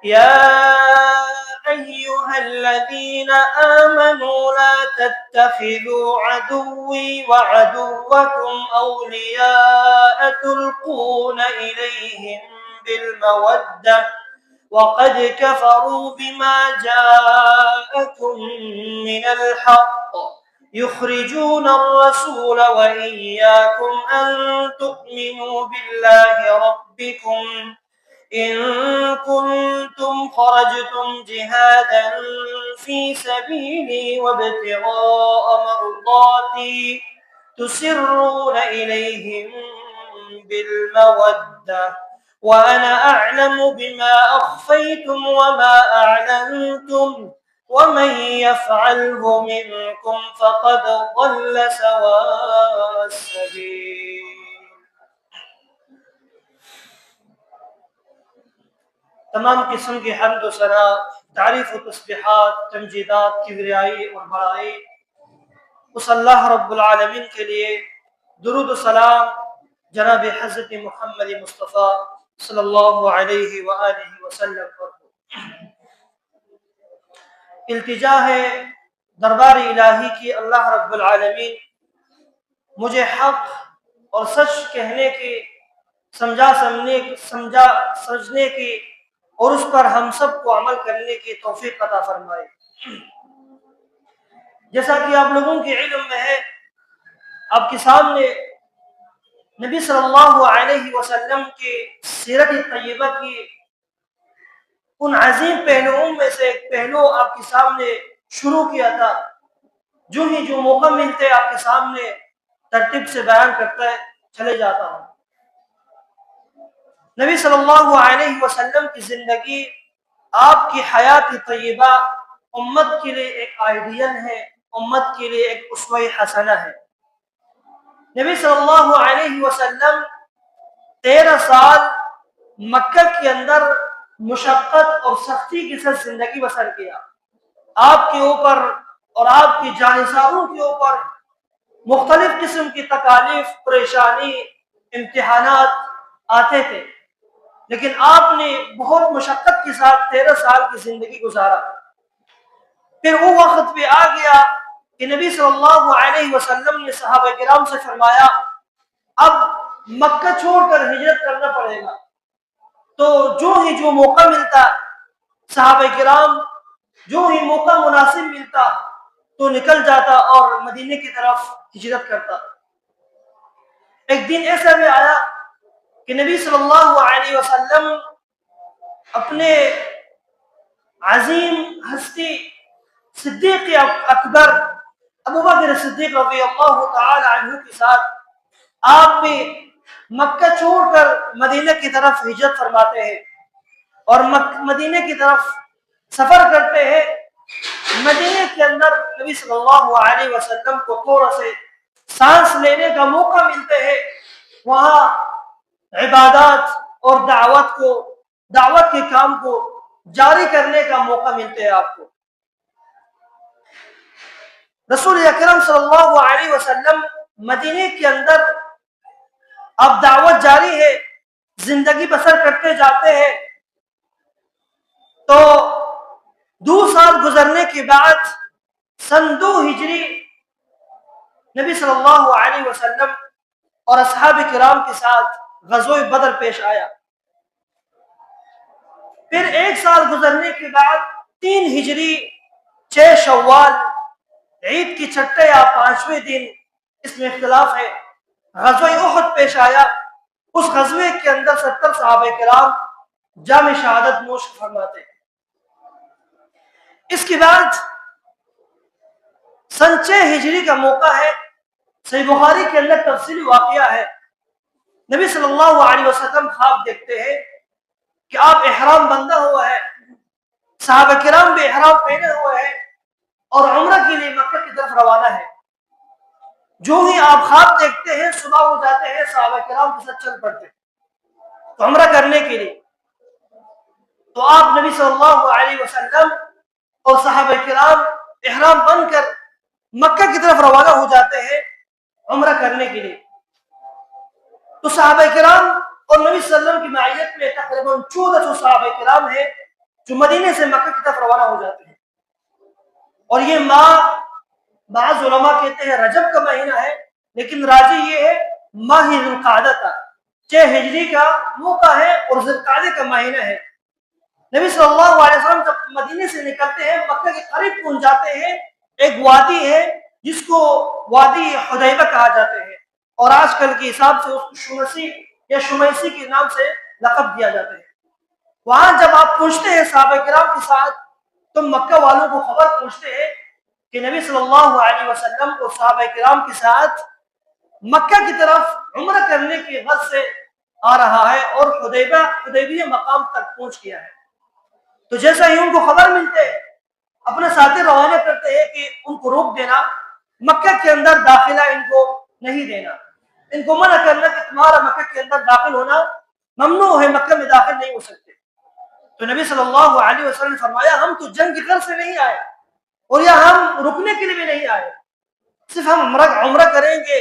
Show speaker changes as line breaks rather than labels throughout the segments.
يا أيها الذين آمنوا لا تتخذوا عدوي وعدوكم أولياء تلقون إليهم بالمودة وقد كفروا بما جاءكم من الحق يخرجون الرسول وإياكم أن تؤمنوا بالله ربكم إن كنتم خرجتم جهادا في سبيلي وابتغاء مرضاتي تسرون إليهم بالمودة وأنا أعلم بما أخفيتم وما أعلنتم ومن يفعله منكم فقد ضل سواء السبيل. تمام قسم کی حمد و ثنا، تعریف و تسبیحات، تمجیدات، کبریائی اور بڑائی اس اللہ رب العالمین کے لیے، درود و سلام جناب حضرت محمد مصطفیٰ صلی اللہ علیہ وآلہ وسلم پر ہو۔ التجا ہے دربار الہی کی اللہ رب العالمین مجھے حق اور سچ کہنے کی، سمجھنے کی اور اس پر ہم سب کو عمل کرنے کی توفیق عطا فرمائے۔ جیسا کہ آپ لوگوں کے علم میں ہے، آپ کے سامنے نبی صلی اللہ علیہ وسلم کی سیرت طیبہ کی ان عظیم پہلوؤں میں سے ایک پہلو آپ کے سامنے شروع کیا تھا، جو موقع ملتے آپ کے سامنے ترتیب سے بیان کرتا ہے چلے جاتا ہوں۔ نبی صلی اللہ علیہ وسلم کی زندگی، آپ کی حیات طیبہ امت کے لیے ایک آئیڈیل ہے، امت کے لیے ایک اسوہ حسنہ ہے۔ نبی صلی اللہ علیہ وسلم 13 سال مکہ کے اندر مشقت اور سختی کے ساتھ زندگی بسر کیا۔ آپ کے اوپر اور آپ کے جانثاروں کے اوپر مختلف قسم کی تکالیف، پریشانی، امتحانات آتے تھے، لیکن آپ نے بہت مشقت کے ساتھ 13 سال کی زندگی گزارا۔ پھر وہ وقت پہ آ گیا کہ نبی صلی اللہ علیہ وسلم نے صحابہ کرام سے فرمایا اب مکہ چھوڑ کر ہجرت کرنا پڑے گا۔ تو جو موقع ملتا، صحابہ کرام جو ہی موقع مناسب ملتا تو نکل جاتا اور مدینے کی طرف ہجرت کرتا۔ ایک دن ایسا بھی آیا کہ نبی صلی اللہ علیہ وسلم اپنے عظیم ہستی صدیق اکبر ابو بکر صدیق رضی اللہ تعالی عنہ کے ساتھ آپ بھی مکہ چھوڑ کر مدینہ کی طرف ہجرت فرماتے ہیں اور مدینہ کی طرف سفر کرتے ہیں۔ مدینہ کے اندر نبی صلی اللہ علیہ وسلم کو تھوڑا سے سانس لینے کا موقع ملتے ہیں، وہاں عبادات اور دعوت کے کام کو جاری کرنے کا موقع ملتے ہیں آپ کو۔ رسول اکرم صلی اللہ علیہ وسلم مدینے کے اندر اب دعوت جاری ہے، زندگی بسر کرتے جاتے ہیں۔ تو 2 سال گزرنے کے بعد سن 2 ہجری نبی صلی اللہ علیہ وسلم اور اصحاب کرام کے ساتھ غزوہ بدر پیش آیا۔ پھر 1 سال گزرنے کے بعد 3 ہجری 6 شوال عید کی چھٹے یا 5ویں دن، اس میں اختلاف ہے، غزوہ احد پیش آیا۔ اس غزوے کے اندر 70 صحابہ کرام جام شہادت نوش فرماتے ہیں۔ اس کے بعد سن 6 ہجری کا موقع ہے، صحیح بخاری کے اندر تفصیلی واقعہ ہے۔ نبی صلی اللہ علیہ وسلم خواب دیکھتے ہیں کہ آپ احرام بندہ ہوا ہے، صحابہ کرام بھی احرام پہنے ہوئے ہیں اور عمرہ کے لیے مکہ کی طرف روانہ ہے۔ جو ہی آپ خواب دیکھتے ہیں صبح ہو جاتے ہیں، صحابہ کرام کے ساتھ چل پڑتے ہیں تو عمرہ کرنے کے لیے۔ تو آپ نبی صلی اللہ علیہ وسلم اور صحابہ کرام احرام بن کر مکہ کی طرف روانہ ہو جاتے ہیں عمرہ کرنے کے لیے۔ تو صحابہ کرام اور نبی صلی اللہ علیہ وسلم کی معیت میں تقریباً 1400 صحابہ کرام ہیں جو مدینے سے مکہ کی طرف روانہ ہو جاتے ہیں. اور یہ ماہ بعض علماء کہتے ہیں رجب کا مہینہ ہے، لیکن راجی یہ ہے ماہ ذوالقعدہ کا 6 ہجری کا موقع ہے اور ذوالقعدہ کا مہینہ ہے. نبی صلی اللہ علیہ وسلم جب مدینے سے نکلتے ہیں مکہ کے قریب پہنچ جاتے ہیں. ایک وادی ہے جس کو وادی حدیبہ کہا جاتے ہیں، اور آج کل کے حساب سے اس کو شمیسی یا شمیسی کے نام سے لقب دیا جاتا ہے. وہاں جب آپ پہنچتے ہیں صحابہ کرام کے ساتھ تو مکہ والوں کو خبر پہنچتے ہیں کہ نبی صلی اللہ علیہ وسلم کو صحابہ کرام کے ساتھ مکہ کی طرف عمرہ کرنے کی غرض سے آ رہا ہے اور حدیبیہ مقام تک پہنچ گیا ہے. تو جیسا ہی ان کو خبر ملتے اپنے ساتھی روانہ کرتے ہیں کہ ان کو روک دینا، مکہ کے اندر داخلہ ان کو نہیں دینا، ان کو منع کرنا کہ تمہارا مکہ کے اندر داخل ہونا ممنوع ہے، مکہ میں داخل نہیں ہو سکتے. تو نبی صلی اللہ علیہ وسلم نے فرمایا ہم تو جنگ کی غرض سے نہیں آئے اور یا ہم رکنے کے لیے بھی نہیں آئے، صرف ہم عمرہ کریں گے،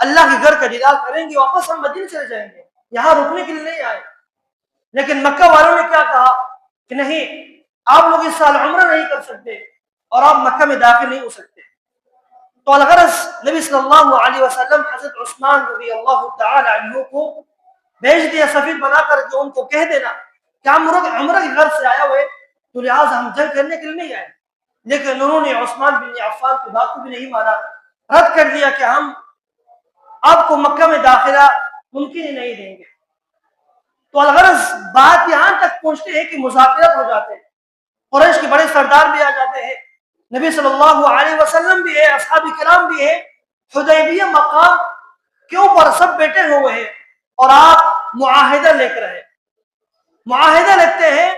اللہ کے گھر کا دیدار کریں گے، واپس ہم مدینے چلے جائیں گے، یہاں رکنے کے لیے نہیں آئے. لیکن مکہ والوں نے کیا کہا کہ نہیں، آپ لوگ اس سال عمرہ نہیں کر سکتے اور آپ مکہ میں داخل نہیں ہو سکتے. تو الغرض نبی صلی اللہ علیہ وسلم حضرت عثمان رضی اللہ تعالی عنہ کو بھیج دیا سفیر بنا کر کے ان کو کہہ دینا کہ ہم عمرہ کی غرض سے آیا ہوئے تو لہٰذا ہم جنگ کرنے کے لیے نہیں آئے. لیکن انہوں نے عثمان بن عفان کی بات کو بھی نہیں مانا، رد کر دیا کہ ہم آپ کو مکہ میں داخلہ ممکن ہی نہیں دیں گے. تو الغرض بات یہاں تک پہنچتے ہیں کہ مذاکرات ہو جاتے ہیں، قریش کے بڑے سردار بھی آ جاتے ہیں، نبی صلی اللہ علیہ وسلم بھی ہے، اصحاب کرام بھی ہے، حدیبیہ مقام کے اوپر سب بیٹھے ہوئے ہیں اور آپ معاہدہ لے کر ہیں. معاہدہ لکھتے ہیں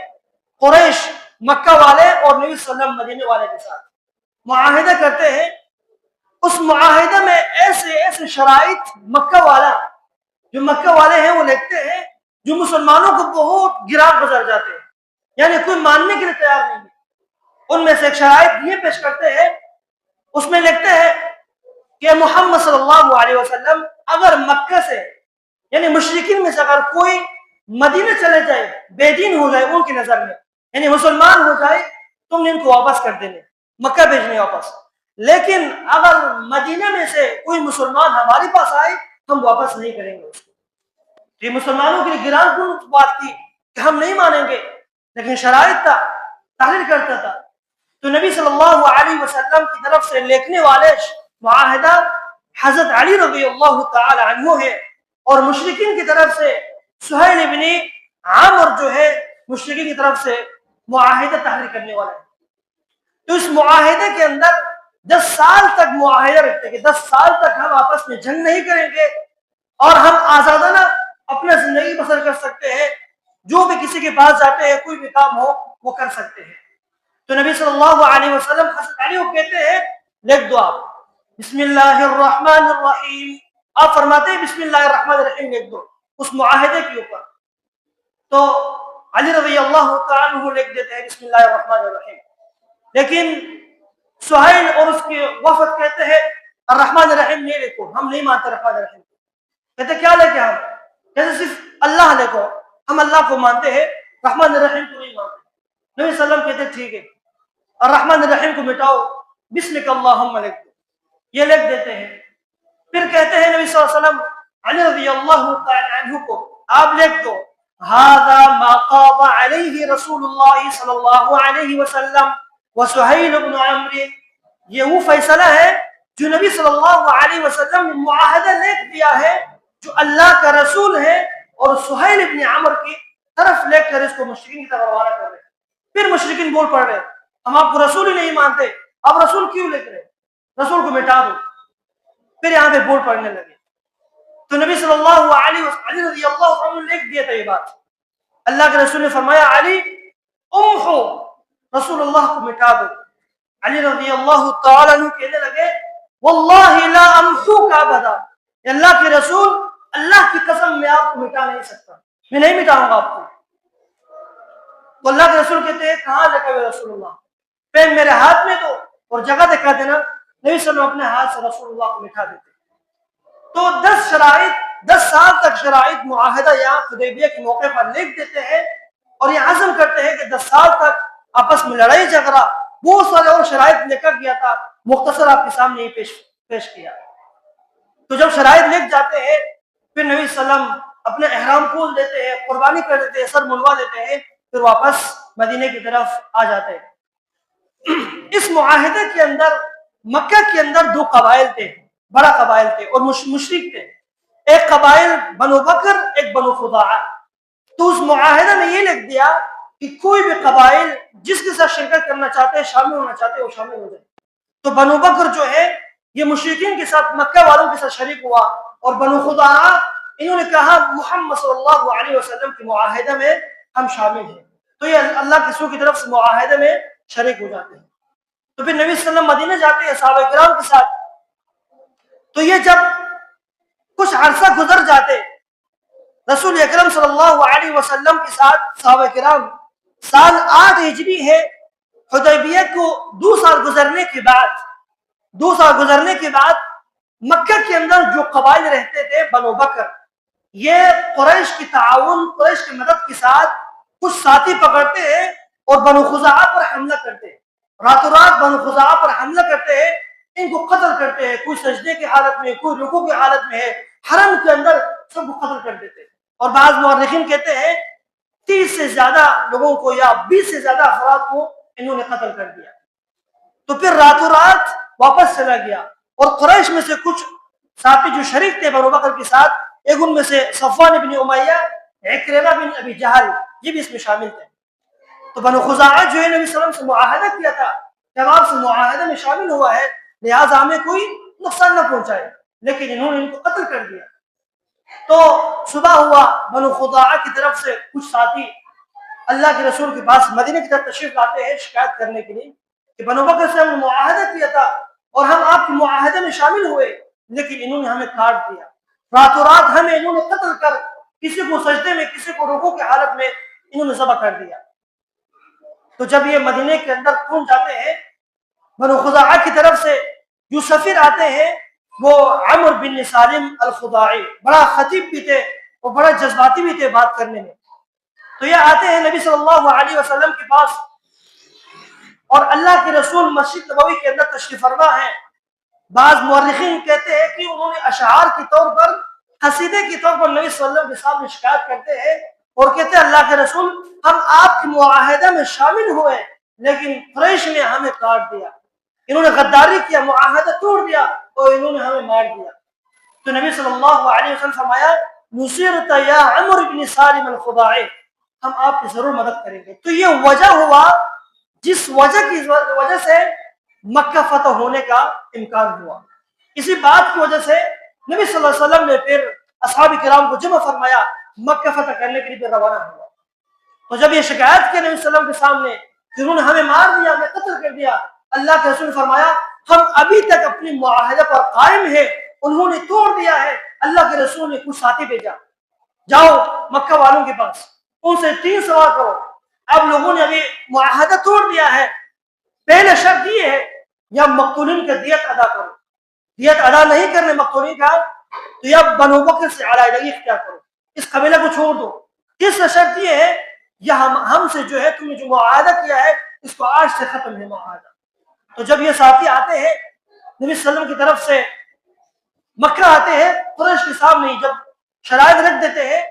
قریش مکہ والے اور نبی صلی اللہ علیہ وسلم مدینے والے کے ساتھ معاہدہ کرتے ہیں. اس معاہدہ میں ایسے شرائط مکہ والے ہیں وہ لکھتے ہیں جو مسلمانوں کو بہت گران گزر جاتے ہیں، یعنی کوئی ماننے کے لیے تیار نہیں ہے. ان میں سے ایک شرائط یہ پیش کرتے ہیں، اس میں لکھتے ہیں کہ محمد صلی اللہ علیہ وسلم اگر مکہ سے یعنی مشرکین میں سے اگر کوئی مدینہ چلے جائے، بے دین ہو جائے ان کی نظر میں، یعنی مسلمان ہو جائے، تم نے ان کو واپس کر دینے، مکہ بھیجنے واپس. لیکن اگر مدینہ میں سے کوئی مسلمان ہمارے پاس آئے ہم واپس نہیں کریں گے اس کو. یہ مسلمانوں کے لیے گران کن بات تھی کہ ہم نہیں مانیں گے، لیکن شرائط تھا، تحریر کرتا تھا. تو نبی صلی اللہ علیہ وسلم کی طرف سے لکھنے والے معاہدہ حضرت علی رضی اللہ تعالی عنہ ہے، اور مشرکین کی طرف سے سہیل ابن عامر جو ہے مشرکین کی طرف سے معاہدہ تحریر کرنے والا ہے. تو اس معاہدے کے اندر 10 سال تک معاہدہ رکھتے کہ 10 سال تک ہم آپس میں جنگ نہیں کریں گے اور ہم آزادانہ اپنا زندگی بسر کر سکتے ہیں، جو بھی کسی کے پاس جاتے ہیں کوئی بھی کام ہو وہ کر سکتے ہیں. تو نبی صلی اللہ علیہ وسلم حضرت علی کو کہتے ہیں لکھ دو آپ بسم اللہ الرحمن الرحیم، آپ فرماتے ہیں بسم اللہ الرحمن الرحیم لکھ دو اس معاہدے کے اوپر. تو علی رضی اللہ تعالیٰ عنہ لکھ دیتے ہیں بسم اللہ الرحمن الرحیم. لیکن سہیل اور اس کے وفد کہتے ہیں الرحمن الرحیم نہیں لکھو، ہم نہیں مانتے الرحمن الرحیم. کہتے کیا لکھے ہم؟ کہتے صرف اللہ لکھو، ہم اللہ کو مانتے ہیں، رحمان الرحیم کو نہیں مانتے. نبی صلی اللہ علیہ وسلم کہتے ٹھیک ہے، الرحمن الرحیم کو مٹاؤ، بسمک اللہم لکھ دو، یہ لکھ دیتے ہیں. پھر کہتے ہیں نبی صلی اللہ علیہ وسلم علی رضی اللہ تعالی عنہ کو آپ لکھ دو هذا ما قاض علیہ رسول اللہ صلی اللہ علیہ وسلم وسہیل بن عمرو، یہ وہ فیصلہ ہے جو نبی صلی اللہ علیہ وسلم نے معاہدہ لکھ دیا ہے جو اللہ کا رسول ہے اور سہیل ابن عمرو کی طرف لے کر اس کو مشرکین کی طرف روانہ کر رہے. پھر مشرکین بول پڑ رہے ہم آپ کو رسول ہی نہیں مانتے، آپ رسول کیوں لکھ رہے، رسول کو مٹا دو. پھر یہاں پہ بول پڑنے لگے. تو نبی صلی اللہ علیہ وسلم علی رضی اللہ عنہ نے لکھ دیا تھا یہ بات. اللہ کے رسول نے فرمایا علی امحو، رسول اللہ کو مٹا دو. علی رضی اللہ تعالی عنہ کہنے لگے واللہ لا امحوک ابدا، اللہ کے رسول اللہ کی قسم میں آپ کو مٹا نہیں سکتا، میں نہیں مٹاؤں گا آپ کو. تو اللہ کے رسول کہتے ہیں کہاں لکھا ہوئے رسول اللہ، پین میرے ہاتھ میں دو اور جگہ دکھا دینا. نبی صلی اللہ علیہ وسلم اپنے ہاتھ سے رسول اللہ کو مٹا دیتے. تو 10 سال تک شرائط معاہدہ یہاں حدیبیہ کے موقع پر لکھ دیتے ہیں اور یہ عزم کرتے ہیں کہ 10 سال تک آپس میں لڑائی جھگڑا بہت سارے اور شرائط لے کر گیا تھا، مختصر آپ کے سامنے ہی پیش کیا۔ تو جب شرائط لکھ جاتے ہیں پھر نبی صلی اللہ علیہ وسلم اپنے احرام کھول دیتے ہیں، قربانی کر دیتے ہیں، سر منڈوا دیتے ہیں، پھر واپس مدینے کی طرف آ جاتے ہیں۔ اس معاہدے کے اندر مکہ کے اندر 2 قبائل تھے، بڑا قبائل تھے اور مشرک تھے، ایک قبائل بنو بکر، ایک بنو خزاعہ۔ تو اس معاہدے میں یہ لکھ دیا کہ کوئی بھی قبائل جس کے ساتھ شرکت کرنا چاہتے ہیں، شامل ہونا چاہتے ہیں، وہ شامل ہو جائے۔ تو بنو بکر جو ہے یہ مشرکین کے ساتھ مکہ والوں کے ساتھ شریک ہوا، اور بنو خزاعہ انہوں نے کہا محمد صلی اللہ علیہ وسلم کے معاہدے میں ہم شامل ہیں، تو یہ اللہ کے رسول کی طرف سے معاہدے میں شریک ہو جاتے ہیں۔ تو پھر نبی صلی اللہ علیہ وسلم مدینے جاتے ہیں صحابہ کرام کے ساتھ۔ تو یہ جب کچھ عرصہ گزر جاتے رسول اکرم صلی اللہ علیہ وسلم کے ساتھ صحابہ کرام، سال 8 ہجری ہے، حدیبیہ کو 2 سال گزرنے کے بعد مکہ کے اندر جو قبائل رہتے تھے بنو بکر، یہ قریش کی تعاون، قریش کی مدد کے ساتھ کچھ ساتھی پکڑتے ہیں اور بنو خزاعہ پر حملہ کرتے ہیں، راتوں رات بنو خزاعہ پر حملہ کرتے ہیں، ان کو قتل کرتے ہیں، کوئی سجدے کی حالت میں، کوئی رکوع کی حالت میں ہے، حرم کے اندر سب کو قتل کر دیتے ہیں۔ اور بعض مورخین کہتے ہیں 30 سے زیادہ لوگوں کو یا 20 سے زیادہ افراد کو انہوں نے قتل کر دیا۔ تو پھر راتوں رات واپس چلا گیا، اور قریش میں سے کچھ ساتھی جو شریک تھے بنو بکر کے ساتھ، ایک ان میں سے صفوان بن امیہ، عکرمہ بن ابی جہل، یہ بھی اس میں شامل تھے۔ تو بنو خزاعہ جو ہے نبی صلی اللہ علیہ وسلم سے معاہدہ کیا تھا کہ ہم آپ سے معاہدے میں شامل ہوا ہے، لہٰذا ہمیں کوئی نقصان نہ پہنچائے، لیکن انہوں نے ان کو قتل کر دیا۔ تو صبح ہوا، بنو خزاعہ کی طرف سے کچھ ساتھی اللہ کے رسول کے پاس مدینے کی طرف تشریف لاتے ہیں شکایت کرنے کے لیے کہ بنو بکر سے ہم نے معاہدہ کیا تھا اور ہم آپ کے معاہدے میں شامل ہوئے، لیکن انہوں نے ہمیں کاٹ دیا، راتوں رات ہمیں انہوں نے قتل کر کسی کو سجدے میں، کسی کو رکوع کی حالت میں انہوں نے ذبح کر دیا۔ تو جب یہ مدینے کے اندر پہنچ جاتے ہیں، بنو خزاعہ کی طرف سے جو سفیر آتے ہیں وہ عمر بن سالم الخزاعی، بڑا خطیب بھی تھے اور بڑا جذباتی بھی تھے بات کرنے میں۔ تو یہ آتے ہیں نبی صلی اللہ علیہ وسلم کے پاس، اور اللہ کے رسول مسجد نبوی کے اندر تشریف فرما ہے۔ بعض مورخین کہتے ہیں کہ انہوں نے اشعار کے طور پر، قصیدے کے طور پر نبی صلی اللہ علیہ وسلم کے سامنے شکایت کرتے ہیں اور کہتے ہیں اللہ کے رسول ہم آپ کے معاہدے میں شامل ہوئے، لیکن قریش نے ہمیں کاٹ دیا، انہوں نے غداری کیا، معاہدہ توڑ دیا اور انہوں نے ہمیں مار دیا۔ تو نبی صلی اللہ علیہ وسلم فرمایا نصرت یا عمر بن سالم الخزاعی، ہم آپ کی ضرور مدد کریں گے۔ تو یہ وجہ ہوا جس وجہ سے مکہ فتح ہونے کا امکان ہوا۔ اسی بات کی وجہ سے نبی صلی اللہ علیہ وسلم نے پھر اصحاب کرام کو جمع فرمایا، مکہ فتح کرنے کے لیے روانہ ہوا۔ تو جب یہ شکایت کی نبی صلی اللہ علیہ وسلم کے سامنے کہ انہوں نے ہمیں مار دیا، ہمیں قتل کر دیا، اللہ کے رسول نے فرمایا ہم ابھی تک اپنی معاہدے پر قائم ہیں، انہوں نے توڑ دیا ہے۔ اللہ کے رسول نے کچھ ساتھی بھیجا، جاؤ مکہ والوں کے پاس، ان سے 3 سوال کرو، اب لوگوں نے ابھی معاہدہ توڑ دیا ہے، پہلے شرط یہ ہے یا مقتولین کا دیت ادا کرو، دیت ادا نہیں کرنے مقتولین کا تو یا بنو بکر سے علیحدگی اختیار کرو، اس قبیلہ کو چھوڑ دو۔ تیسرا شرط یہ ہے یا ہم سے جو ہے تم نے جو معاہدہ کیا ہے اس کو آج سے ختم ہے معاہدہ۔ تو جب یہ ساتھی آتے ہیں نبی صلی اللہ علیہ وسلم کی طرف سے مکہ آتے ہیں، قریش کے سامنے جب شرائط رکھ دیتے ہیں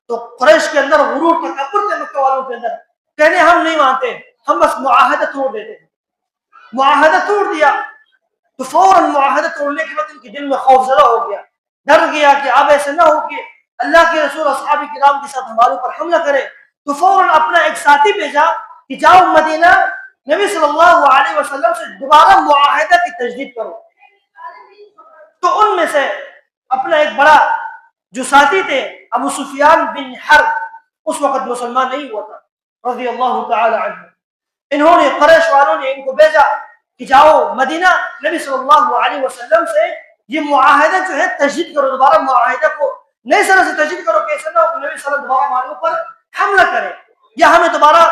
تو قریش کے اندر غرور تکبر تھے مکہ والوں کے اندر، کہنے ہم نہیں مانتے، ہم بس معاہدہ توڑ دیتے ہیں۔ معاہدہ توڑ دیا تو فوراً معاہدہ توڑنے کے بعد ان کے دل میں خوف زدہ ہو گیا، ڈر گیا کہ اب ایسے نہ ہو کہ اللہ کے رسول اصحاب کرام کے ساتھ ہمارے اوپر حملہ کرے۔ تو فوراً اپنا ایک ساتھی بھیجا کہ جاؤ مدینہ نبی صلی اللہ علیہ وسلم سے دوبارہ معاہدہ کی تجدید کرو۔ تو ان میں سے اپنا ایک بڑا جو ساتھی تھے ابو سفیان بن حرب، اس وقت مسلمان نہیں ہوا تھا رضی اللہ تعالی عنہ، انہوں نے قریش والوں نے ان کو بھیجا کہ جاؤ مدینہ نبی صلی اللہ علیہ وسلم سے یہ معاہدہ جو ہے تجدید کرو، دوبارہ معاہدہ کو نئے سرے سے تجدید کرو، کیسے نہ ہو کہ نبی صلی اللہ علیہ وسلم دوبارہ ہمارے اوپر حملہ کرے یا ہمیں دوبارہ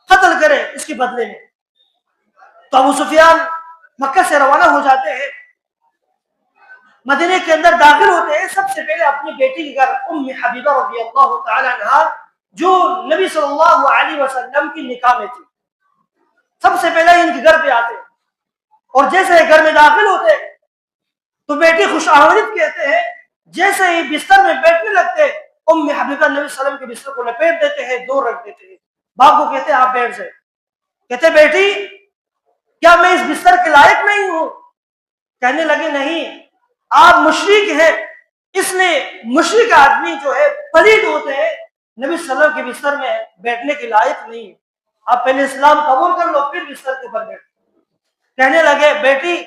قتل کرے اس کے بدلے میں۔ تو ابو سفیان مکہ سے روانہ ہو جاتے ہیں، مدینے کے اندر داخل ہوتے ہیں، سب سے پہلے اپنی بیٹی کے گھر ام حبیبہ رضی اللہ تعالی عنہا جو نبی صلی اللہ علیہ وسلم کی نکاح میں تھی۔ سب سے پہلے ان کے گھر پہ آتے اور جیسے گھر میں داخل ہوتے تو بیٹی خوش آمدید کہتے ہیں، جیسے ہی بستر میں بیٹھنے لگتے ام حبیبہ نبی صلی اللہ علیہ وسلم کے بستر کو لپیٹ دیتے ہیں، دور رکھ دیتے ہیں، باپ کو کہتے ہیں آپ بیٹھ جائیں۔ کہتے بیٹی کیا میں اس بستر کے لائق نہیں ہوں؟ کہنے لگے نہیں، آپ مشرک ہیں، اس لیے مشرک آدمی جو ہے پلید ہوتے ہیں، نبی صلی اللہ علیہ وسلم کے بستر میں بیٹھنے کے لائق نہیں ہے، آپ پہلے اسلام قبول کر لو پھر بستر کے اوپر بیٹھ۔ کہنے لگے بیٹی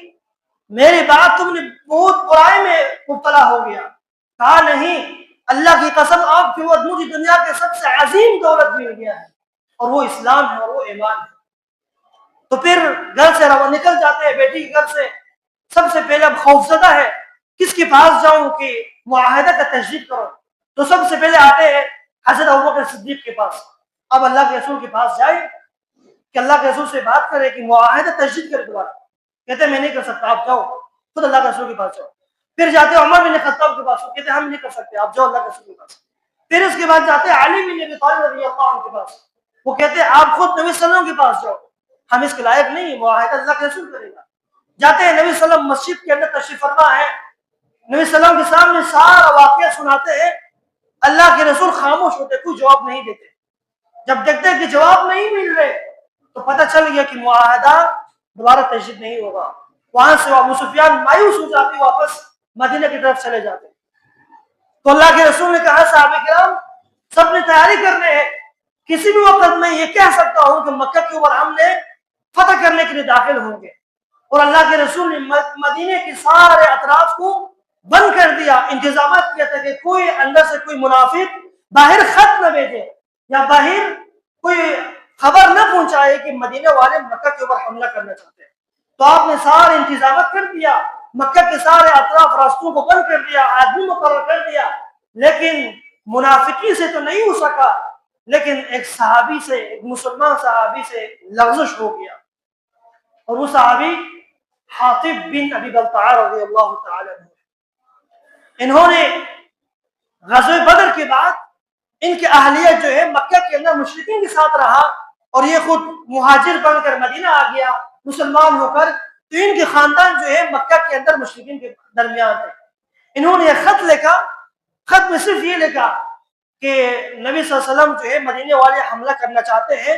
میری بات تم نے بہت برائی میں مبتلا ہو گیا۔ کہا نہیں، اللہ کی قسم آپ کی مجھے دنیا کے سب سے عظیم دولت مل گیا ہے اور وہ اسلام ہے اور وہ ایمان ہے۔ تو پھر گھر سے نکل جاتے ہیں بیٹی کے گھر سے۔ سب سے پہلے اب خوفزدہ ہے کس کے پاس جاؤں کہ معاہدہ کا تجدید کرو، تو سب سے پہلے آتے ہیں حضرت ابوبکر صدیق کے پاس۔ اب اللہ کے رسول کے پاس جائے کہ اللہ کے رسول سے بات کرے کہ معاہدہ تجدید کرے دوبارہ۔ کہتے میں نہیں کر سکتا، آپ جاؤ خود اللہ کے رسول کے پاس جاؤ۔ پھر جاتے عمر بن خطاب کے پاس، کہتے ہم نہیں کر سکتے، آپ جاؤ اللہ کے رسول کے پاس۔ پھر اس کے بعد جاتے علی بن ابی طالب رضی اللہ عنہ کے پاس، وہ کہتے آپ خود نبی صلی اللہ علیہ وسلم کے پاس جاؤ، ہم اس کے لائق نہیں، معاہدہ اللہ کے رسول کرے گا۔ جاتے ہیں نبی صلی اللہ علیہ وسلم مسجد کے اندر تشریف فرما ہے، نبی صلی اللہ علیہ وسلم کے سامنے سارا واقعہ سناتے ہیں، اللہ کے رسول خاموش ہوتے، کوئی جواب نہیں دیتے۔ جب دیکھتے ہیں کہ جواب نہیں مل رہے تو پتہ چل گیا کہ معاہدہ دوبارہ تجدید نہیں ہوگا۔ وہاں سے ابو سفیان مایوس ہو جاتے، واپس مدینہ کی طرف چلے جاتے۔ تو اللہ کے رسول نے کہا صحابہ کرام سب نے تیاری کرنے ہیں، کسی بھی وقت میں یہ کہہ سکتا ہوں کہ مکہ کے اوپر ہم نے فتح کرنے کے لیے داخل ہوں گے۔ اور اللہ کے رسول نے مدینے کے سارے اطراف کو بند کر دیا، انتظامات کیا تھا کہ کوئی اندر سے کوئی منافق باہر خط نہ بھیجے یا باہر کوئی خبر نہ پہنچائے کہ مدینہ والے مکہ کے اوپر حملہ کرنا چاہتے ہیں۔ تو آپ نے سارے انتظامات کر دیا، مکہ کے سارے اطراف راستوں کو بند کر دیا، آدمی مقرر کر دیا، لیکن منافقی سے تو نہیں ہو سکا، لیکن ایک صحابی سے، ایک مسلمان صحابی سے لغزش ہو گیا، اور وہ صحابی حاطب بن ابی بلتعہ رضی اللہ تعالی عنہ۔ انہوں نے غزوہ بدر کے بعد ان کی اہلیت جو ہے مکہ کے اندر مشرکین کے ساتھ رہا، اور یہ خود مہاجر بن کر مدینہ آ گیا مسلمان ہو کر، تو ان کے خاندان جو ہے مکہ کے اندر مشرکین کے درمیان تھے۔ انہوں نے یہ خط لکھا، خط میں صرف یہ لکھا کہ نبی صلی اللہ علیہ وسلم جو ہے مدینے والے حملہ کرنا چاہتے ہیں،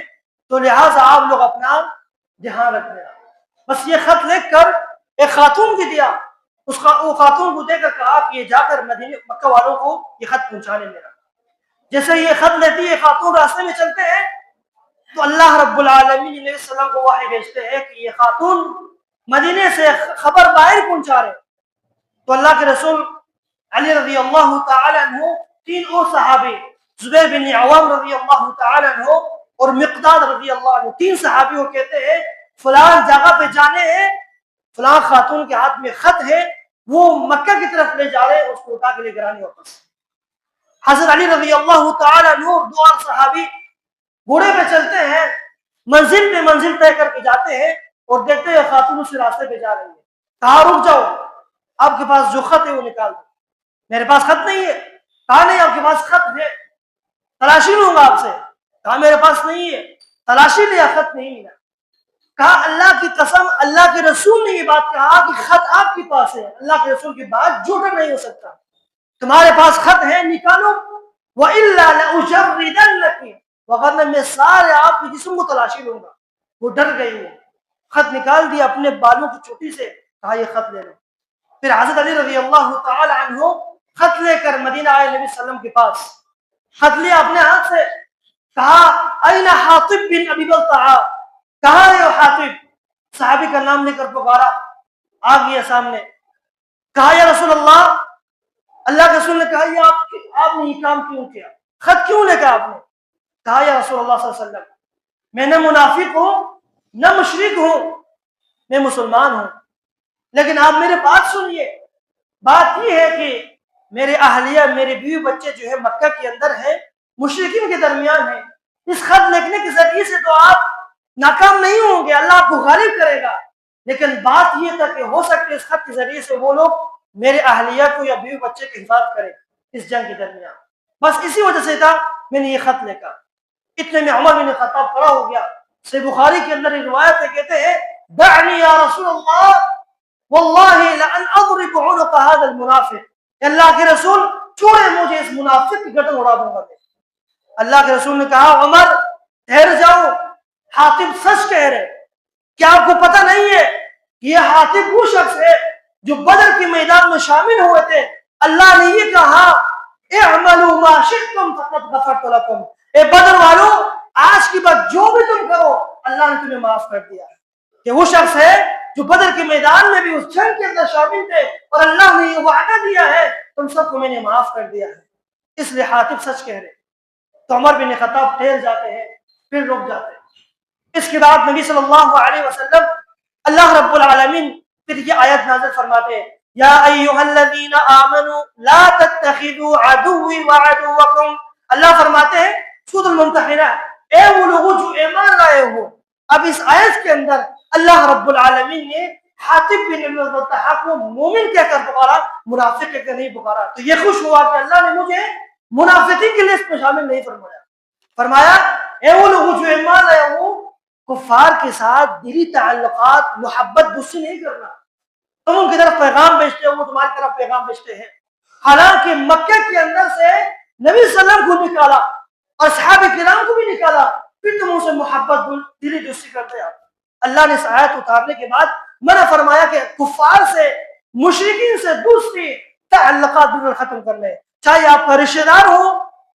تو لہٰذا آپ لوگ اپنا دھیان رکھنا۔ بس یہ خط لکھ کر ایک خاتون کو دیا، وہ خاتون کو دے کر کہا کہ یہ جا کر مدینے مکہ والوں کو یہ خط پہنچانے میرا۔ جیسے یہ خط لیتی ہے خاتون، راستے میں چلتے ہیں تو اللہ رب العالمین نے نبی صلی اللہ علیہ وسلم کو وحی بھیجتے ہیں کہ یہ خاتون مدینے سے خبر باہر پہنچا رہے۔ تو اللہ کے رسول علی رضی اللہ تعالی عنہ، تین اور صحابی زبیر بن عوام رضی اللہ تعالی عنہ اور مقداد رضی اللہ عنہ، تین صحابی وہ کہتے ہیں فلان جگہ پہ جانے ہیں، فلان خاتون کے ہاتھ میں خط ہے، وہ مکہ کی طرف لے جا رہے، اس کو اٹھا کے لے کر آنے واپس۔ حضرت علی رضی اللہ تعالی عنہ اور دو اور صحابی گھوڑے پہ چلتے ہیں، منزل پہ منزل طے کر کے جاتے ہیں، اور دیکھتے ہیں خاتون اس راستے پہ جا رہی ہے۔ کہا رک جاؤ، آپ کے پاس جو خط ہے وہ نکال دو۔ میرے پاس خط نہیں ہے۔ کہا نہیں، آپ کے پاس خط ہے، تلاشی لوں گا آپ سے۔ کہا میرے پاس نہیں ہے، تلاشی لیا، خط نہیں ملا۔ کہا اللہ کی قسم، اللہ کے رسول نے یہ بات کہا کہ خط آپ کے پاس ہے، اللہ کے رسول کی بات جھوٹا نہیں ہو سکتا، تمہارے پاس خط ہے نکالو، وَإِلَّا لَأُجَرِّدَنَّكِ، وغیرہ میں سارے آپ کے جسم کو تلاشی لوں گا۔ وہ ڈر گئی، وہ خط نکال دیا اپنے بالوں کی چوٹی سے، کہا یہ خط لے لو۔ پھر حضرت علی رضی اللہ تعالی عنہ خط لے کر مدینہ آئے نبی صلی اللہ علیہ وسلم کے پاس، خط لیا اپنے ہاتھ سے، کہا اَيْنَ حاطب بن ابی بلتعہ، کہاں ہے وہ حاطب؟ صحابی کا نام لے کر پکارا، آ گیا سامنے۔ کہا یا رسول اللہ کے رسول نے کہا یہ آپ نے یہ کام کیوں کیا؟ خط کیوں لکھا آپ نے؟ کہا یا رسول اللہ صلی اللہ علیہ وسلم میں نہ منافق ہوں نہ مشرک ہوں، میں مسلمان ہوں، لیکن آپ میرے بات سنیے۔ بات یہ ہے کہ میرے اہلیہ، میرے بیوی بچے جو ہے مکہ کے اندر ہیں، مشرکین کے درمیان ہیں، اس خط لکھنے کے ذریعے سے تو آپ ناکام نہیں ہوں گے، اللہ آپ کو غالب کرے گا، لیکن بات یہ تھا کہ ہو سکتا ہے اس خط کے ذریعے سے وہ لوگ میرے اہلیہ کو یا بیوی بچے کی حفاظت کریں اس جنگ کے درمیان۔ بس اسی وجہ سے تھا میں نے یہ خط لکھا۔ اتنے میں عمر بن خطاب کھڑا ہو گیا۔ صحیح بخاری کے اندر ایک روایت ہے، کہتے ہیں دعنی یا رسول اللہ واللہ لأن اضرب عنق هذا المنافق، اللہ کے رسول چھوڑے مجھے اس منافق کی گردن اڑا دوں گا۔ اللہ کے رسول نے کہا عمر ٹھہر جاؤ، حاتب سچ کہہ رہے، کیا آپ کو پتہ نہیں ہے یہ حاتب وہ شخص ہے جو بدر کے میدان میں شامل ہوئے تھے؟ اللہ نے یہ کہا اعملوا ما شئتم فقد غفرت لكم، اے بدر والو آج کے بعد جو بھی تم کرو اللہ نے تمہیں معاف کر دیا۔ کہ وہ شخص ہے جو بدر کے میدان میں بھی اس جنگ کے اندر شامل تھے اور اللہ نے یہ وعدہ دیا ہے تم سب کو میں نے معاف کر دیا ہے، اس لیے حاتب سچ کہہ رہے۔ تو عمر بن خطاب ٹھہر جاتے ہیں، پھر رک جاتے ہیں۔ اس کے بعد نبی صلی اللہ علیہ وسلم اللہ رب العالمین پھر یہ آیت نازل فرماتے ہیں یا ایھا الذین آمنوا لا تتخذوا عدوی وعدوکم، اللہ فرماتے ہیں سورۃ الممتحنہ، اے وہ لوگوں جو ایمان لائے ہو۔ اب اس آیت کے اندر اللہ رب العالمین نے حاتب بن ابی بلتحا کو مومن کہہ کر پکارا، منافق کہہ کر نہیں پکارا۔ تو یہ خوش ہوا کہ اللہ نے مجھے منافقین کی لسٹ میں شامل نہیں فرمایا۔ فرمایا اے وہ لوگ جو ایمان لائے ہو، کفار کے ساتھ دلی تعلقات محبت دوستی نہیں کرنا۔ تم ان کی طرف پیغام بھیجتے ہو، وہ تمہاری طرف پیغام بھیجتے ہیں۔ حالانکہ مکہ کے اندر سے نبی صلی اللہ علیہ وسلم کو نکالا اور صحابہ کرام کو بھی نکالا، پھر تم ان سے محبت دلی دوستی کرتے ہو۔ اللہ نے اس آیت اتارنے کے بعد منع فرمایا کہ کفار سے مشرکین سے دوسری تعلقات دور ختم کر لیں، چاہے آپ کا رشتہ دار ہو،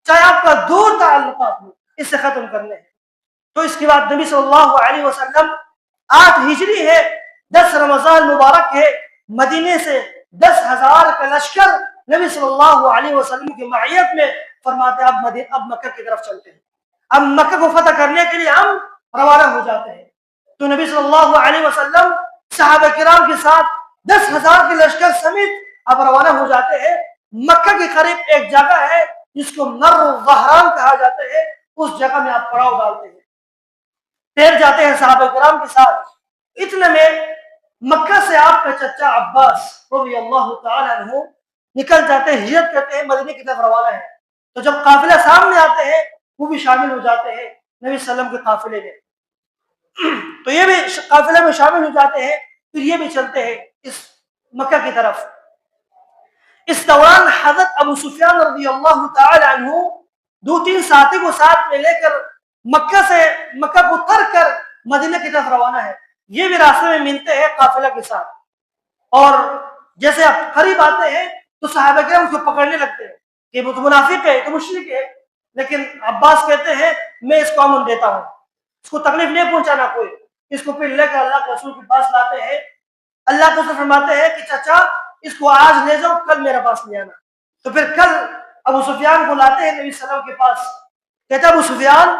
چاہے آپ کا دور تعلقات ہو، اس سے ختم کر لیں۔ تو اس کے بعد نبی صلی اللہ علیہ وسلم 8 ہجری ہے، 10 رمضان مبارک ہے، مدینے سے 10,000 کا لشکر نبی صلی اللہ علیہ وسلم کی معیت میں فرماتے اب مکہ کی طرف چلتے ہیں، اب مکہ کو فتح کرنے کے لیے ہم روانہ ہو جاتے ہیں۔ تو نبی صلی اللہ علیہ وسلم صحابہ کرام کے ساتھ 10,000 کے لشکر سمیت اب روانہ ہو جاتے ہیں۔ مکہ کے قریب ایک جگہ ہے جس کو مر الظہران کہا جاتا ہے، اس جگہ میں آپ پڑاؤ ڈالتے ہیں، ٹھہر جاتے ہیں صحابہ کرام کے ساتھ۔ اتنے میں مکہ سے آپ کا چچا عباس رضی اللہ تعالی عنہ نکل جاتے ہیں، ہجرت کرتے ہیں، مدینے کی طرف روانہ ہیں۔ تو جب قافلہ سامنے آتے ہیں وہ بھی شامل ہو جاتے ہیں نبی صلی اللہ علیہ وسلم کے قافلے میں، تو یہ بھی قافلے میں شامل ہو جاتے ہیں، پھر یہ بھی چلتے ہیں اس مکہ کی طرف۔ اس دوران حضرت ابو سفیان رضی اللہ تعالی عنہ 2-3 ساتھی کو ساتھ میں لے کر مکہ کو ترک کر مدینہ کی طرف روانہ ہے۔ یہ بھی راستے میں ملتے ہیں قافلہ کے ساتھ، اور جیسے آپ قریب آتے ہیں تو صحابہ کرام اس کو پکڑنے لگتے ہیں کہ وہ تو منافق ہے، تو مشرک ہے، لیکن عباس کہتے ہیں میں اس کو امن دیتا ہوں، اس کو تکلیف نہیں پہنچانا کوئی۔ اس کو پھر لے کر اللہ کے رسول کے پاس لاتے ہیں۔ اللہ کے رسول فرماتے ہیں کہ چچا اس کو آج لے جاؤ، کل میرے پاس لے آنا۔ تو پھر کل ابو سفیان کو لاتے ہیں نبی صلی اللہ علیہ وسلم کے پاس۔ کہتا ابو سفیان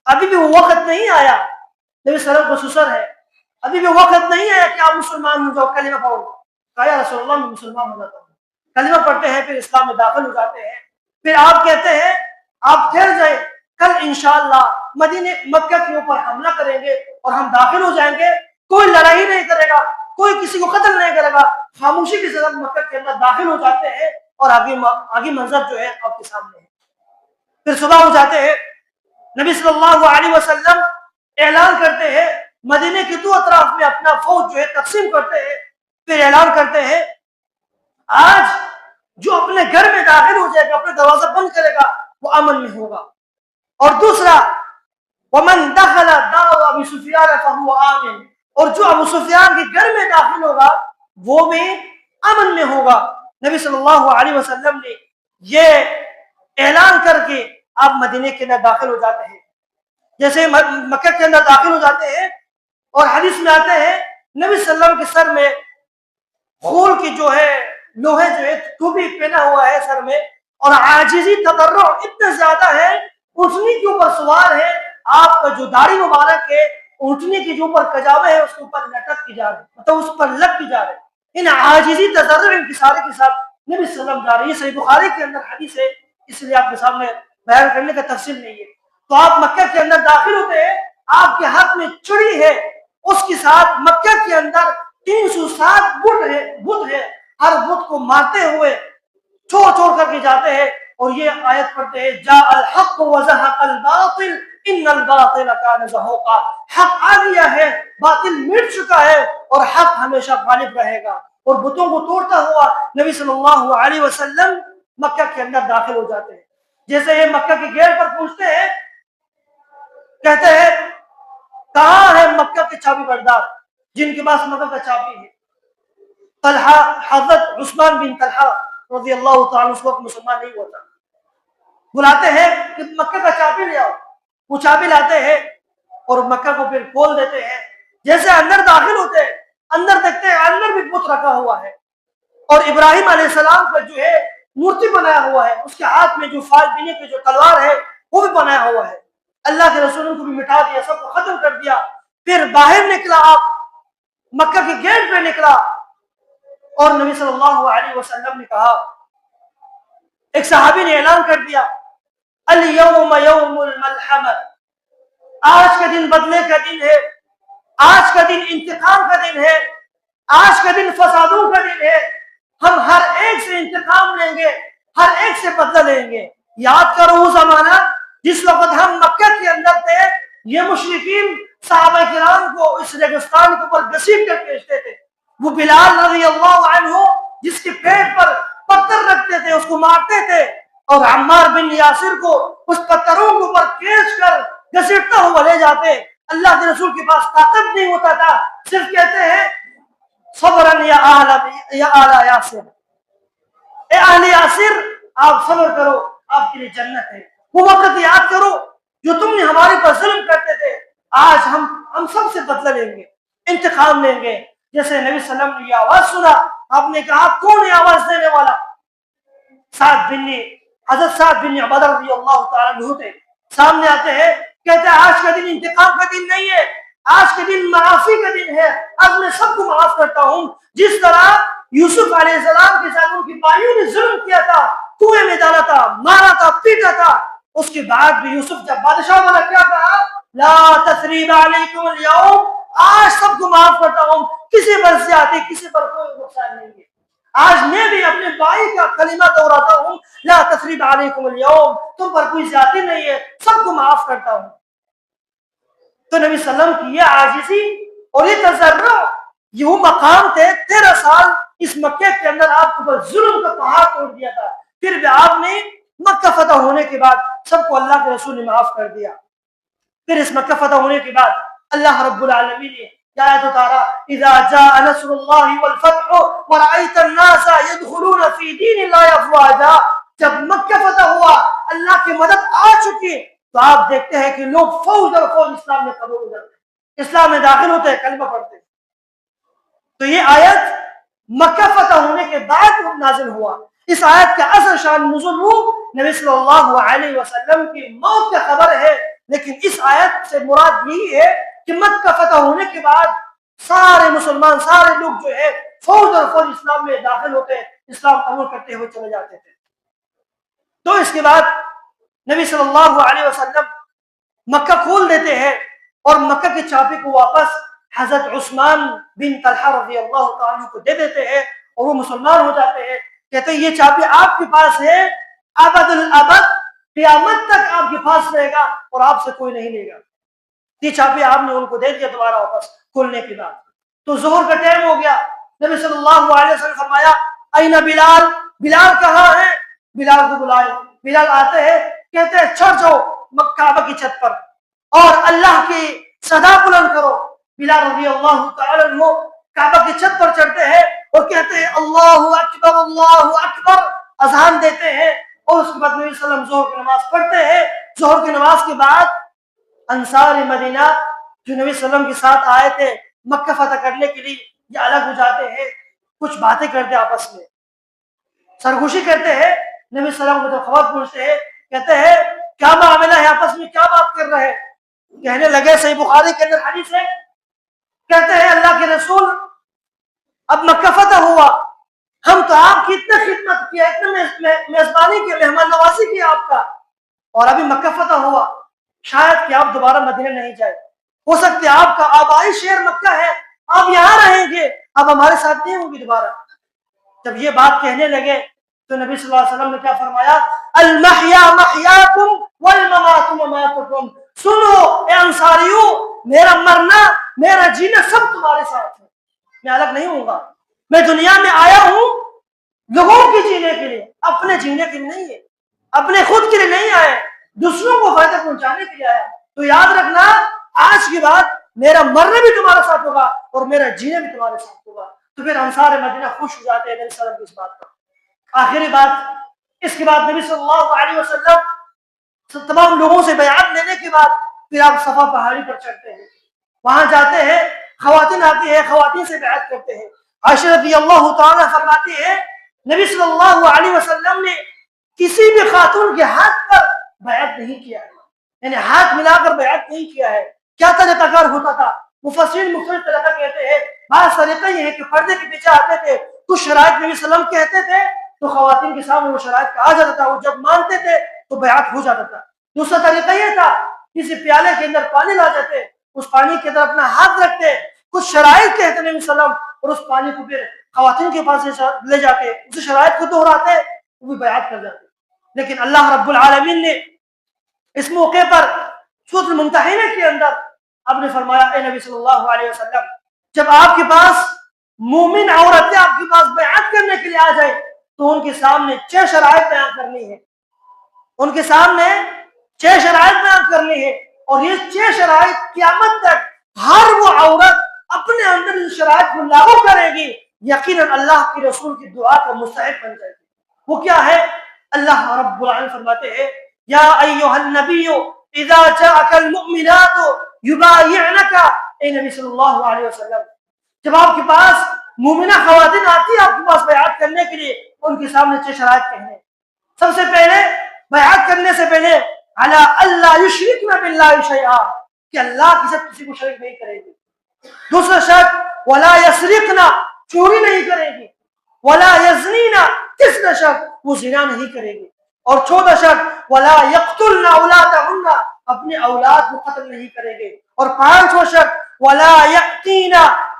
ابھی بھی وہ وقت نہیں آیا، نبی صلی اللہ علیہ وسلم کو سسر ہے، ابھی بھی وقت نہیں آیا کہ آپ مسلمان ہو جاؤ، کلمہ پڑھو۔ کہا یا رسول اللہ میں مسلمان ہو جاتا ہوں۔ کلمہ پڑھتے ہیں، پھر اسلام میں داخل ہو جاتے ہیں۔ پھر آپ کہتے ہیں آپ ٹھہر جائیں، کل انشاءاللہ مکہ کے اوپر حملہ کریں گے اور ہم داخل ہو جائیں گے، کوئی لڑائی نہیں کرے گا، کوئی کسی کو قتل نہیں کرے گا، خاموشی کے ساتھ مکہ کے اندر داخل ہو جاتے ہیں، اور آگے منظر جو ہے آپ کے سامنے ہے۔ پھر صبح ہو جاتے ہیں، نبی صلی اللہ علیہ وسلم اعلان کرتے ہیں، مدینے کے 2 اطراف میں اپنا فوج جو ہے تقسیم کرتے ہیں، پھر اعلان کرتے ہیں آج جو اپنے گھر میں داخل ہو جائے گا، اپنا دروازہ بند کرے گا، وہ امن میں ہوگا۔ اور دوسرا ومن دخل دار ابی سفیان فهو آمن، اور جو ابو سفیان کے گھر میں داخل ہوگا وہ بھی امن میں ہوگا۔ نبی صلی اللہ علیہ وسلم نے یہ اعلان کر کے آپ مدینے کے اندر داخل ہو جاتے ہیں۔ جیسے مکہ کے اندر داخل ہو جاتے ہیں، اور حدیث میں آتے ہیں نبی صلی اللہ علیہ وسلم کے سر میں خول کی جو ہے لوہے جو ہے ٹوپی پہنا ہوا ہے سر میں، اور عاجزی تضرع اتنا زیادہ ہے، اونٹنی کے اوپر سوار ہے، آپ کا جو داڑھی مبارک ہے اونٹنی کے جو اوپر کجاوے ہے اس کے اوپر لٹک کی جا رہے، مطلب اس پر لگ کی جا رہے، ان عاجزی تضرع انکساری کے ساتھ نبی صلی اللہ علیہ وسلم جا رہے۔ یہ صحیح بخاری کے اندر حدیث ہے، اس لیے آپ کے سامنے بیان کرنے کا تفصیل نہیں ہے۔ تو آپ مکہ کے اندر داخل ہوتے ہیں، آپ کے ہاتھ میں چڑی ہے، اس کے ساتھ مکہ کے اندر 307 بت ہے، ہر بت کو مارتے ہوئے چھوڑ کر کے جاتے ہیں، اور یہ آیت پڑھتے ہیں جاء الحق وزهق الباطل ان الباطل كان زهوقا، حق آ گیا ہے، باطل مٹ چکا ہے اور حق ہمیشہ غالب رہے گا۔ اور بتوں کو توڑتا ہوا نبی صلی اللہ علیہ وسلم مکہ کے اندر داخل ہو جاتے ہیں۔ جیسے یہ مکہ کے گیٹ پر پہنچتے ہیں، کہتے ہیں کہاں ہے مکہ کے چابی بردار جن کے پاس مکہ کا چابی ہے؟ طلحہ، حضرت عثمان بن طلحہ رضی اللہ تعالیٰ اس وقت مسلمان نہیں ہوتا، بلاتے ہیں کہ مکہ کا چابی لے آؤ، وہ چابی لاتے ہیں اور مکہ کو پھر کھول دیتے ہیں۔ جیسے اندر داخل ہوتے ہیں، اندر دیکھتے ہیں اندر بھی بت رکھا ہوا ہے، اور ابراہیم علیہ السلام کا جو ہے مورتی بنایا ہوا ہے، اس کے ہاتھ میں جو فال بینی کی جو تلوار ہے وہ بھی بنایا ہوا ہے۔ اللہ کے رسولوں کو بھی مٹا دیا، سب کو ختم کر دیا۔ پھر باہر نکلا، آپ مکہ کے گیٹ پہ نکلا اور نبی صلی اللہ علیہ وسلم نے کہا، ایک صحابی نے اعلان کر دیا الیوم یوم الملحمہ، آج کا دن بدلے کا دن ہے، آج کا دن انتقام کا دن ہے، آج کا دن فسادوں کا دن ہے، ہم ہر ایک سے انتقام لیں گے، ہر ایک سے بدلہ لیں گے۔ یاد کرو وہ زمانہ جس وقت ہم مکہ کے اندر تھے، یہ مشرکین صحابہ کرام کو اس ریگستان کے اوپر گھسیٹ کر بھیجتے تھے۔ وہ بلال رضی اللہ عنہ جس کے پیٹ پر پتھر رکھتے تھے اس کو مارتے تھے، اور عمار بن یاسر کو اس پتھروں کے اوپر کھینچ کر گھسیٹتا ہوا لے جاتے۔ اللہ کے رسول کے پاس طاقت نہیں ہوتا تھا، صرف کہتے ہیں صبرن یا آل یاسر، اے اہل یاسر آپ صبر کرو، آپ کے لیے جنت ہے۔ وہ وقت یاد کرو جو تم نے ہمارے پر ظلم کرتے تھے، آج ہم سب سے بدلہ لیں گے، انتقام لیں گے۔ جیسے نبی صلی اللہ علیہ وسلم نے یہ آواز سنا، آپ نے کہا کون ہے آواز دینے والا؟ حضرت سعد بن عبادہ رضی اللہ تعالیٰ عنہ تھے، سامنے آتے ہیں، کہتے ہیں آج کا دن انتقام کا دن نہیں ہے، آج کے دن معافی کا دن ہے، آج میں سب کو معاف کرتا ہوں۔ جس طرح یوسف علیہ السلام کے ساتھ ان کی بھائیوں نے ظلم کیا تھا، کنویں میں ڈالا تھا، مارا تھا، پیٹا تھا، اس کے بعد بھی یوسف جب بادشاہ بنا کیا کہا؟ لا تثریب علیکم اليوم، آج سب کو معاف کرتا ہوں، کسی پر زیادتی، کسی پر کوئی نقصان نہیں ہے۔ آج میں بھی اپنے بھائی کا کلمہ دہراتا ہوں، لا تثریب علیکم اليوم، تم پر کوئی زیادتی نہیں ہے، سب کو معاف کرتا ہوں۔ تو نبی صلی اللہ علیہ وسلم کی یہ عاجزی اور یہ تضرع، یہ وہ مقام تھے، 13 سال اس مکے کے اندر آپ کو ظلم کا پہاڑ توڑ دیا تھا، پھر بھی آپ نے مکہ فتح ہونے کے بعد سب کو اللہ کے رسول نے معاف کر دیا۔ پھر اس مکہ فتح ہونے کے بعد اللہ رب العالمین نے آیت اتارا اذا جاء نصر اللہ والفتح ورأیت الناس يدخلون فی دین اللہ افواجا، جب مکہ فتح ہوا، اللہ کی مدد آ چکی، تو آپ دیکھتے ہیں کہ لوگ فوج اور فوج اسلام میں قبول ہو جاتے ہیں، اسلام میں داخل ہوتے ہیں، کلمہ پڑھتے ہیں۔ تو یہ آیت مکہ فتح ہونے کے بعد نازل ہوا۔ اس آیت کا اصل شان نزول نبی صلی اللہ علیہ وسلم کی موت کا خبر ہے، لیکن اس آیت سے مراد یہی ہے کہ مکہ فتح ہونے کے بعد سارے مسلمان، سارے لوگ جو ہے فوج اور فوج اسلام میں داخل ہوتے، اسلام قبول کرتے ہوئے چلے جاتے تھے۔ تو اس کے بعد نبی صلی اللہ علیہ وسلم مکہ کھول دیتے ہیں اور مکہ کی چابی کو واپس حضرت عثمان بن طلحہ رضی اللہ تعالیٰ عنہ کو دے دیتے ہیں اور وہ مسلمان ہو جاتے ہیں۔ کہتے ہیں یہ چابی آپ کے پاس ہے، ابد الابد، قیامت تک آپ کے پاس رہے گا اور آپ سے کوئی نہیں لے گا۔ یہ چابی آپ نے ان کو دے دیا دوبارہ واپس کھولنے کے بعد۔ تو ظہر کا ٹائم ہو گیا، نبی صلی اللہ علیہ وسلم فرمایا اینا بلال، بلال کہاں ہے؟ بلال کو بلائے۔ بلال آتے ہیں، کہتے ہیں چڑھ جاؤ کعبہ کی چھت پر اور اللہ کی صدا بلند کرو۔ بلال رضی اللہ تعالی عنہ کعبہ کی چھت پر چڑھتے ہیں اور کہتے ہیں اللہ اکبر اللہ اکبر، اذان دیتے ہیں، اور اس کے بعد نبی صلی اللہ علیہ وسلم ظہر کی نماز پڑھتے ہیں۔ ظہر کی نماز کے بعد انصار مدینہ جو نبی صلی اللہ علیہ وسلم کے ساتھ آئے تھے مکہ فتح کرنے کے لیے، یہ الگ ہو جاتے ہیں، کچھ باتیں کرتے آپس میں، سرگوشی کرتے ہیں۔ نبی صلی اللہ علیہ وسلم کو خبر پوچھتے ہیں، کہتے ہیں کیا معاملہ ہے، آپس میں کیا بات کر رہے ہیں؟ کہنے لگے صحیح بخاری کے اندر حدیث ہے، کہتے ہیں اللہ کے رسول اب مکہ فتح ہوا، ہم تو آپ کی اتنا خدمت کیا، اتنا میزبانی کی، مہمان نوازی کی آپ کا، اور ابھی مکہ فتح ہوا، شاید کہ آپ دوبارہ مدینہ نہیں جائے، ہو سکتے آپ کا آبائی شہر مکہ ہے، آپ یہاں رہیں گے، آپ ہمارے ساتھ نہیں ہوں گے دوبارہ۔ جب یہ بات کہنے لگے تو نبی صلی اللہ علیہ وسلم نے کیا فرمایا؟ المحیا محیاکم والممات مماتکم، سنو اے انصاریو، میرا مرنا میرا جینا سب تمہارے ساتھ ہے، میں الگ نہیں ہوں گا۔ میں دنیا میں آیا ہوں لوگوں کے جینے کے لیے، اپنے جینے کے لیے نہیں ہے، اپنے خود کے لیے نہیں آئے، دوسروں کو فائدہ پہنچانے کے لیے آیا۔ تو یاد رکھنا آج کے بعد میرا مرنا بھی تمہارے ساتھ ہوگا اور میرا جینا بھی تمہارے ساتھ ہوگا۔ تو پھر انصار مدینہ خوش ہو جاتے ہیں نبی صلی اللہ علیہ وسلم کی اس بات پر۔ آخری بات، اس کے بعد نبی صلی اللہ علیہ وسلم تمام لوگوں سے بیعت لینے کے بعد پھر آپ صفا پہاڑی پر چڑھتے ہیں، وہاں جاتے ہیں، خواتین آتی ہیں، خواتین سے بیعت کرتے ہیں۔ عائشہ رضی اللہ تعالیٰ فرماتی ہے نبی صلی اللہ علیہ وسلم نے کسی بھی خاتون کے ہاتھ پر بیعت نہیں کیا ہے، یعنی ہاتھ ملا کر بیعت نہیں کیا ہے۔ کیا طریقہ کار ہوتا تھا؟ مفسرین مختلف طریقہ کہتے ہیں، بعض طریقہ یہ ہے کہ پردے کے پیچھے آتے تھے، کچھ شرائط نبی صلی اللہ علیہ وسلم کہتے تھے تو خواتین کے سامنے وہ شرائط کہا جاتا تھا، وہ جب مانتے تھے تو بیعت ہو جاتا تھا۔ دوسرا طریقہ یہ تھا کسی پیالے کے اندر پانی لا جاتے، اس پانی کے اندر اپنا ہاتھ رکھتے، کچھ شرائط کہتے نبی صلی اللہ علیہ وسلم اور اس پانی کو پھر خواتین کے پاس لے جاتے، اس شرائط کو دہراتے، وہ بھی بیعت کر جاتے۔ لیکن اللہ رب العالمین نے اس موقع پر سورۃ الممتحنہ کے اندر آپ نے فرمایا اے نبی صلی اللہ علیہ وسلم، جب آپ کے پاس مومن عورتیں آپ کے پاس بیعت کرنے کے لیے آ جائیں تو ان کے سامنے 6 شرائط بیان کرنی ہے، ان کے سامنے 6 شرائط بیان کرنی ہے، اور یہ 6 شرائط قیامت تک ہر وہ عورت اپنے اندر ان شرائط کو لاگو کرے گی، یقیناً اللہ کے رسول کی دعا کا مستحق بن جائے گی۔ وہ کیا ہے؟ اللہ رب العالمین فرماتے ہیں یا ایھا النبی اذا جاءک المؤمنات یبایعنک، اے نبی صلی اللہ علیہ وسلم جب آپ کے پاس مومنہ خواتین آتی ہیں آپ کے پاس بیعت کرنے کے لیے، ان کے سامنے 6 شرائط کہنے۔ سب سے پہلے بیعت کرنے سے پہلے علی اللہ یشرکن باللہ شیئا، کہ اللہ کے ساتھ کسی کو شریک نہیں کرے گی۔ دوسرا شرط ولا یسرقن، چوری نہیں کرے گی، ولا یزنین، تیسرا شرط وہ زنا نہیں کرے گی، اور چوتھا شرط ولا یقتلن اولادہن، اپنے اولاد کو قتل نہیں کرے گے، اور پانچواں شرط ولا یأتین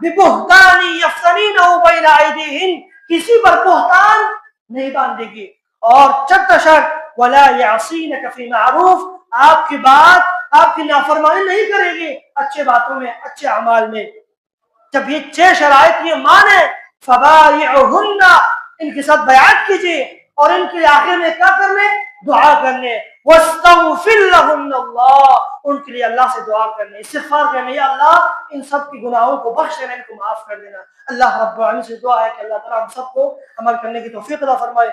ببہتان یفترینہ بین ایدیہن، کسی پر بہتان نہیں باندھے گی، اور چھٹا شرط ولا یعصینک فی معروف، آپ کی بات آپ کی نافرمانی نہیں کرے گی اچھے باتوں میں، اچھے اعمال میں۔ جب یہ 6 شرائط یہ مانے فبایعہن، ان کے ساتھ بیعت کیجیے، اور ان کے آخر میں کیا کرنے؟ دعا کرنے، واستغفر لہن اللہ، ان کے لیے اللہ سے دعا کرنے، استغفار کرنے، یا اللہ ان سب کی گناہوں کو بخش دینا، ان کو معاف کر دینا۔ اللہ رب العالمین سے دعا ہے کہ اللہ تعالیٰ ہم سب کو عمل کرنے کی توفیق عطا فرمائے۔